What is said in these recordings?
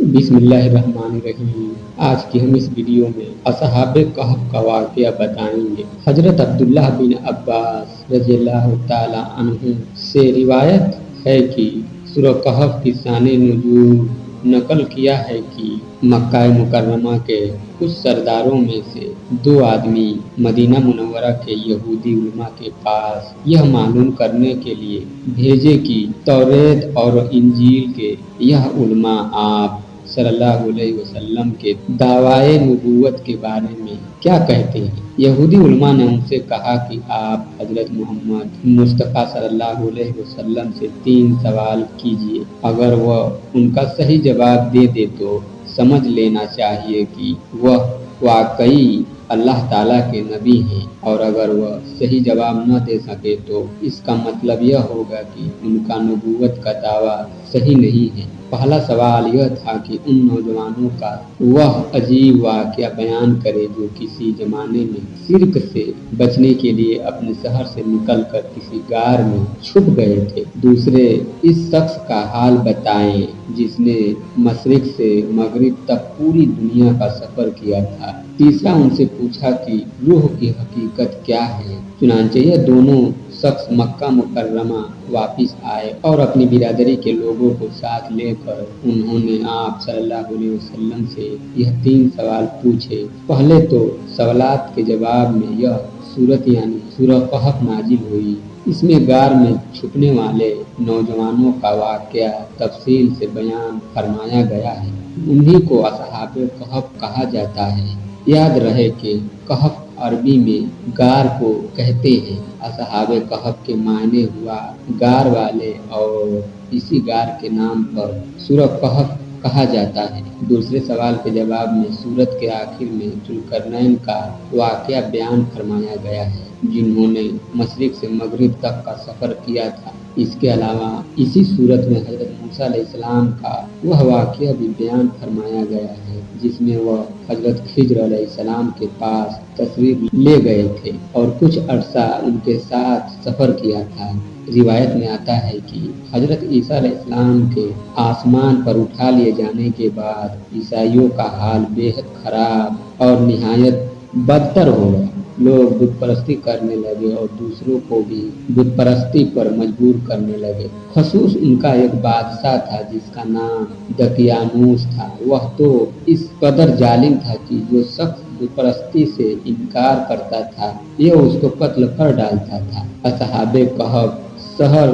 बिस्मिल्लाहिर्रहमानिर्रहीम। आज की हम इस वीडियो में असहाब कहफ का वाक़या बताएंगे। हजरत अब्दुल्लाह बिन अब्बास रज़ियल्लाहु ताला अन्हु से रिवायत है कि सूरह कहफ की शान नुज़ूल नकल किया है कि मक्का मुकर्रमा के कुछ सरदारों में से दो आदमी मदीना मुनव्वरा के यहूदी उलमा के पास यह मालूम करने के लिए भेजे कि तौरेत और इंजील के यह उलमा आप सल्लल्लाहु अलैहि वसल्लम के दावाए नबूवत के बारे में क्या कहते हैं। यहूदी उलमा ने उनसे कहा कि आप हजरत मोहम्मद मुस्तफ़ा सल्लल्लाहु अलैहि वसल्लम से 3 सवाल कीजिए। अगर वह उनका सही जवाब दे दे तो समझ लेना चाहिए कि वह वाकई अल्लाह ताला के नबी हैं, और अगर वह सही जवाब न दे सके तो इसका मतलब यह होगा कि उनका नबूवत का दावा सही नहीं है। पहला सवाल यह था कि उन नौजवानों का वह अजीब वाक़या बयान करे जो किसी ज़माने में शिर्क से बचने के लिए अपने शहर से निकलकर किसी गार में छुप गए थे। दूसरे, इस शख्स का हाल बताएं जिसने मशरिक से मगरिब तक पूरी दुनिया का सफ़र किया था। तीसरा, उनसे पूछा कि रूह की हकीकत क्या है। चुनांचे यह दोनों शख्स मक्का मुकर्रमा वापिस आए और अपनी बिरादरी के लोगों को साथ लेकर उन्होंने आप सल्लल्लाहु अलैहि वसल्लम से यह 3 सवाल पूछे। पहले तो सवालात के जवाब में यह सूरत यानी सूरह कहफ नाजिल हुई। इसमें गार में छुपने वाले नौजवानों का वाक़या तफसील से बयान फरमाया गया है। उन्हीं को असहाबे कहफ कहा जाता है। याद रहे कि कहफ अरबी में गार को कहते हैं। असहाबे कहफ के मायने हुआ गार वाले, और इसी गार के नाम पर सूरह कहफ कहा जाता है। दूसरे सवाल के जवाब में सूरत के आखिर में जुल्करनैन का वाक़या बयान फरमाया गया है, जिन्होंने मशरिक से मगरिब तक का सफ़र किया था। इसके अलावा इसी सूरत में हजरत मूसा अलैहिस्सलाम का वह वाक़या भी बयान फरमाया गया है, जिसमें वह हजरत खिज्र अलैहिस्सलाम के पास तशरीफ़ ले गए थे और कुछ अरसा उनके साथ सफ़र किया था। रिवायत में आता है कि हजरत ईसा अलैहिस्सलाम के आसमान पर उठा लिए जाने के बाद ईसाइयों का हाल बेहद खराब और निहायत बदतर हो गया। लोग बुत परस्ती करने लगे और दूसरों को भी बुत परस्ती पर मजबूर करने लगे। खसूस उनका एक बादशाह था जिसका नाम दकियानूस था। वह तो इस कदर जालिम था कि जो शख्स बुत परस्ती से इनकार करता था यह उसको कत्ल कर डालता था। असहाबे कहफ शहर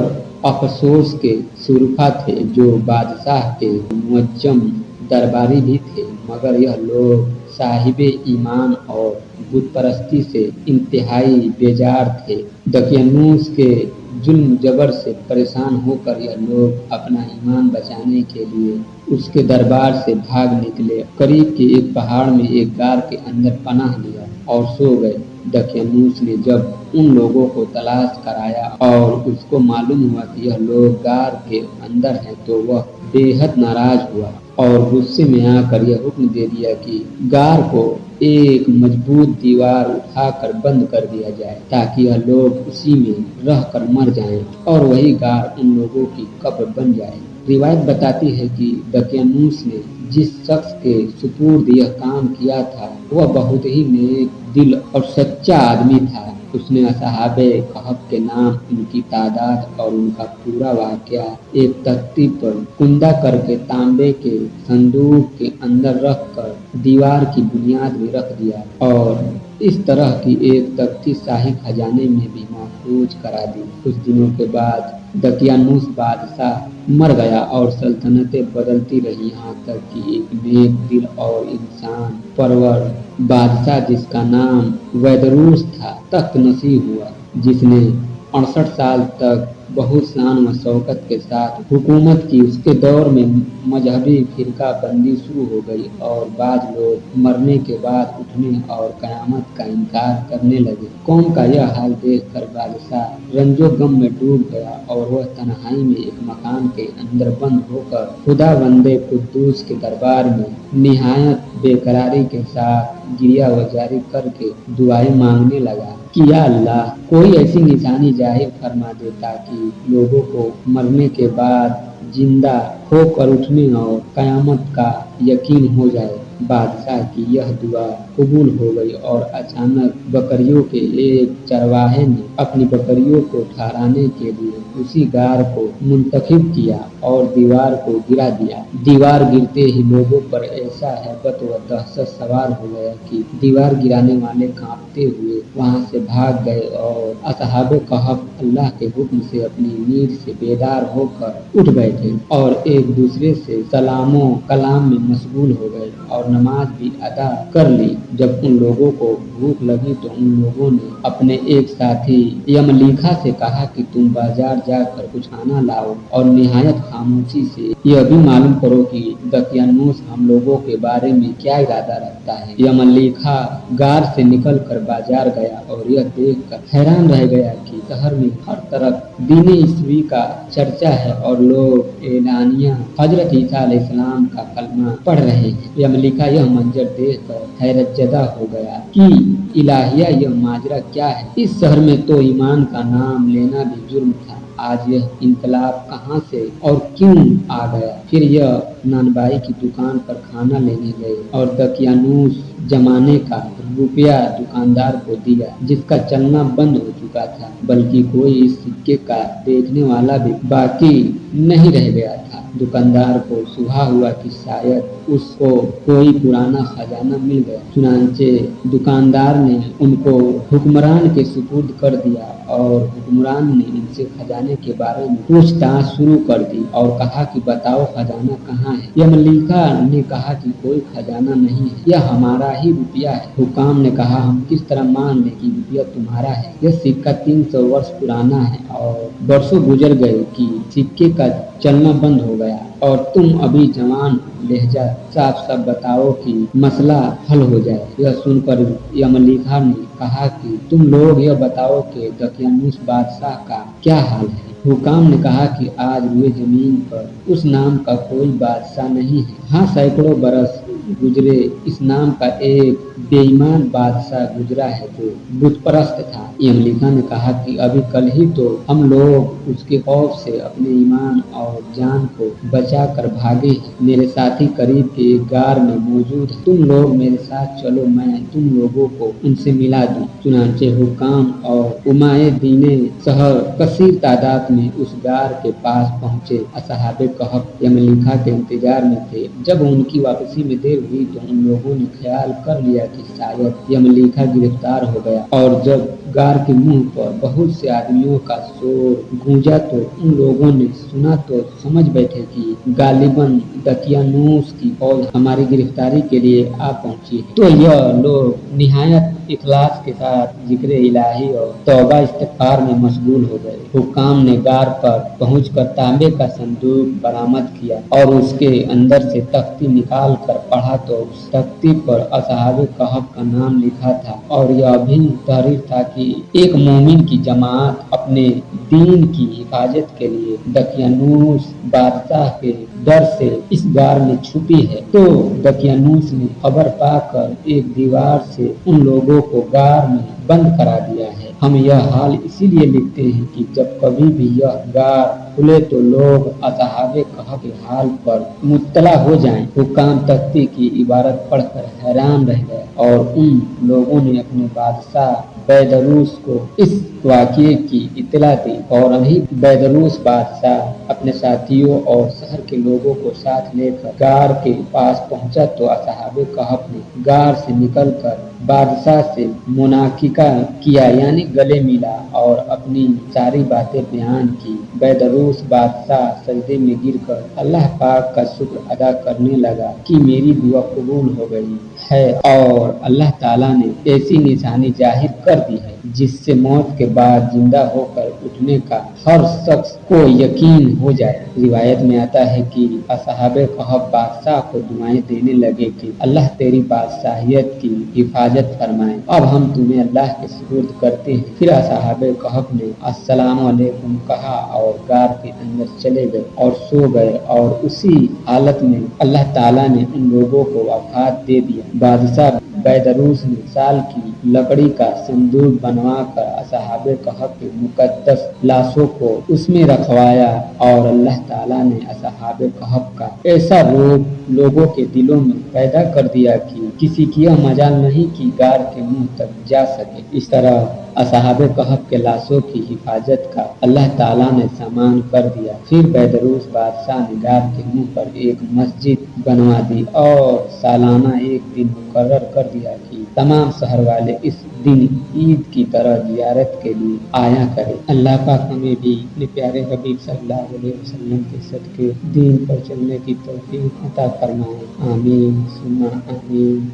अफसोस के शुरफा थे जो बादशाह के मुअज्जम दरबारी भी थे, मगर यह लोग साहिबे ईमान और बुत परस्ती से इंतहाई बेजार थे। दकियानूस के जुल्म जबर से परेशान होकर यह लोग अपना ईमान बचाने के लिए उसके दरबार से भाग निकले। करीब के एक पहाड़ में एक गार के अंदर पनाह लिया और सो गए। दकियानूस ने जब उन लोगों को तलाश कराया और उसको मालूम हुआ कि यह लोग गार के अंदर हैं तो वह बेहद नाराज हुआ और गुस्से में आकर यह हुक्म दे दिया कि गार को एक मजबूत दीवार उठाकर बंद कर दिया जाए ताकि यह लोग उसी में रहकर मर जाएं और वही गार उन लोगों की कब्र बन जाए। रिवायत बताती है कि दकियानूस ने जिस शख्स के सुपुर्द यह काम किया था वह बहुत ही नेक दिल और सच्चा आदमी था। उसने असहाबे कहफ के नाम, उनकी तादाद और उनका पूरा वाक़या एक तख्ती पर कुंदा करके तांबे के संदूक के अंदर रखकर दीवार की बुनियाद में रख दिया और इस तरह की एक तख्ती शाही खजाने में भी महफूज करा दी। कुछ दिनों के बाद दकियानूस बादशाह मर गया और सल्तनतें बदलती रही, यहाँ तक कि एक नेक दिल और इंसान परवर बादशाह जिसका नाम वैदरूस था तख्त नसीब हुआ, जिसने 68 साल तक बहुत शान व शौकत के साथ हुकूमत की। उसके दौर में मजहबी फिरका बंदी शुरू हो गई और बाज लोग मरने के बाद उठने और क़यामत का इनकार करने लगे। कौम का यह हाल देखकर बादशाह रंजो गम में डूब गया और वह तन्हाई में एक मकान के अंदर बंद होकर खुदावंदे कुद्दूस के दरबार में निहायत बेकरारी के साथ गिरिया वजारी करके दुआएं मांगने लगा कि या अल्लाह कोई ऐसी निशानी जाहिर फरमा दे ताकि लोगों को मरने के बाद जिंदा होकर उठने और कयामत का यकीन हो जाए। बादशाह की यह दुआ कबूल हो गई और अचानक बकरियों के एक चरवाहे ने अपनी बकरियों को ठहराने के लिए उसी गार को मुंतखब किया और दीवार को गिरा दिया। दीवार गिरते ही लोगों पर ऐसा हैबत व दहशत सवार हो गया कि दीवार गिराने वाले कांपते हुए वहां से भाग गए और असहाबे कहफ अल्लाह के हुक्म से अपनी नींद से बेदार होकर उठ बैठे और एक दूसरे से सलामो कलाम में मशगूल हो गए और नमाज भी अदा कर ली। जब उन लोगों को भूख लगी तो उन लोगों ने अपने एक साथी यमलीखा से कहा कि तुम बाजार जाकर कुछ खाना लाओ और निहायत खामोशी से यह भी मालूम करो कि दकियानूस हम लोगों के बारे में क्या इरादा रखता है। यमलीखा गार से निकलकर बाजार गया और यह देखकर हैरान रह गया कि शहर में हर तरफ दीन ईसवी का चर्चा है और लोग एलानिया हजरत ईसा अलैहिस्सलाम का कलमा पढ़ रहे हैं। यमलीखा यह मंजर देखकर हैरतजदा हो गया कि इलाहिया यह माजरा क्या है। इस शहर में तो ईमान का नाम लेना भी जुर्म था, आज यह इनकलाब कहाँ से और क्यों आ गया। फिर यह नानबाई की दुकान पर खाना लेने गए और दकियानूस जमाने का रुपया दुकानदार को दिया जिसका चलना बंद हो चुका था, बल्कि कोई इस सिक्के का देखने वाला भी बाकी नहीं रह गया था। दुकानदार को सुबह हुआ कि शायद उसको कोई पुराना खजाना मिल गया। चुनांचे दुकानदार ने उनको हुक्मरान के सुपुर्द कर दिया और हुक्मरान ने इनसे खजाने के बारे में पूछताछ शुरू कर दी और कहा कि बताओ खजाना कहाँ है। यमलीखा ने कहा कि कोई खजाना नहीं है, यह हमारा ही रुपया है। हुकाम ने कहा हम किस तरह मान लें कि रुपया तुम्हारा है। यह सिक्का 300 वर्ष पुराना है और वर्षों गुजर गए कि सिक्के का चलना बंद हो गया और तुम अभी जवान लहजा साफ साफ बताओ कि मसला हल हो जाए। यह सुनकर यमलीखा ने कहा कि तुम लोग यह बताओ कि दकियानूस बादशाह का क्या हाल है। हुकाम ने कहा कि आज हुए जमीन पर उस नाम का कोई बादशाह नहीं है। हाँ, सैकड़ों बरस गुजरे इस नाम का एक बेईमान बादशाह गुजरा है जो बुतपरस्त था। यमलीखा ने कहा कि अभी कल ही तो हम लोग उसके खौफ से अपने ईमान और जान को बचा कर भागे हैं। मेरे साथी करीब के एक गार में मौजूद है, तुम लोग मेरे साथ चलो, मैं तुम लोगों को उनसे मिला दूं। चुनांचे हुकाम और उमाए दीने शहर कसीर तादाद में उस गार के पास पहुंचे। असहाबे कहफ यमलीखा के इंतजार में थे। जब उनकी वापसी में देर हुई तो उन लोगों ने ख्याल कर लिया कि शायद यमलीखा गिरफ्तार हो गया और जब गार के मुंह पर बहुत से आदमियों का शोर गूंजा तो उन लोगों ने सुना तो समझ बैठे कि गालिबन दकियानूस की फौज हमारी गिरफ्तारी के लिए आ पहुंची है। तो यह लोग निहायत इखलास के साथ जिक्र इलाही और तौबा इस्तिग़फ़ार में मशगूल हो गए। हुकाम ने गार पर पहुंचकर तांबे का संदूक बरामद किया और उसके अंदर से तख्ती निकाल कर पढ़ा तो उस तख्ती पर असहाबे कहफ का नाम लिखा था और यह भी तहरीर था कि एक मोमिन की जमात अपने दीन की हिफाजत के लिए दकियानूस बादशाह के डर से इस गार में छुपी है। तो दकियानूस ने खबर पाकर एक दीवार से उन लोगों को गार में बंद करा दिया है। हम यह हाल इसीलिए लिखते हैं कि जब कभी भी यह गार खुले तो लोग असहाबे कहफ के हाल पर मुत्तला हो जाएं। हुकाम तख्ती की इबारत पढ़कर हैरान रह गए और उन लोगों ने अपने बादशाह बैदरूस को इस वाक़ये की इत्तला दी और ही बैदरूस बादशाह अपने साथियों और शहर के लोगों को साथ लेकर गार के पास पहुंचा तो असहाबे कहफ ने गार से निकलकर बादशाह से मुनाकिका किया, यानी गले मिला और अपनी सारी बातें बयान की। बैदरूस बादशाह सजदे में गिरकर अल्लाह पाक का शुक्र अदा करने लगा कि मेरी दुआ कबूल हो गई है और अल्लाह ताला ने ऐसी निशानी जाहिर कर दी है जिससे मौत के बाद जिंदा होकर उठने का हर शख्स को यकीन हो जाए। रिवायत में आता है कि असहाबे कहफ बादशाह को दुआएं देने लगे कि अल्लाह तेरी बादशाहियत की हिफाजत फरमाए, अब हम तुम्हें अल्लाह के सुपुर्द करते हैं। फिर असहाबे कहफ ने अस्सलामु अलैकुम कहा और गार के अंदर चले गए और सो गए और उसी हालत में अल्लाह ताला ने उन लोगों को वफात दे दिया। बादशाह बैदरूस ने साल की लकड़ी का संदूक बनवा कर असहाब कहफ के मुकद्दस लाशों को उसमें रखवाया और अल्लाह ताला ने असहाब कहफ का ऐसा रोग लोगों के दिलों में पैदा कर दिया कि किसी की यह मजाल नहीं कि गार के मुंह तक जा सके। इस तरह असहाब कहफ के लाशों की हिफाजत का अल्लाह ताला ने सामान कर दिया। फिर बैदरूस बादशाह ने गार के मुंह पर एक मस्जिद बनवा दी और सालाना एक दिन मुकर्रर कर दिया कि तमाम शहर वाले इस दिन ईद की तरह जियारत के लिए आया करें। अल्लाह पाक हमें भी अपने प्यारे हबीब सल्लल्लाहु अलैहि वसल्लम के सदके दीन पर चलने की तौफीक अता फरमाए। आमीन सुम्मा आमीन।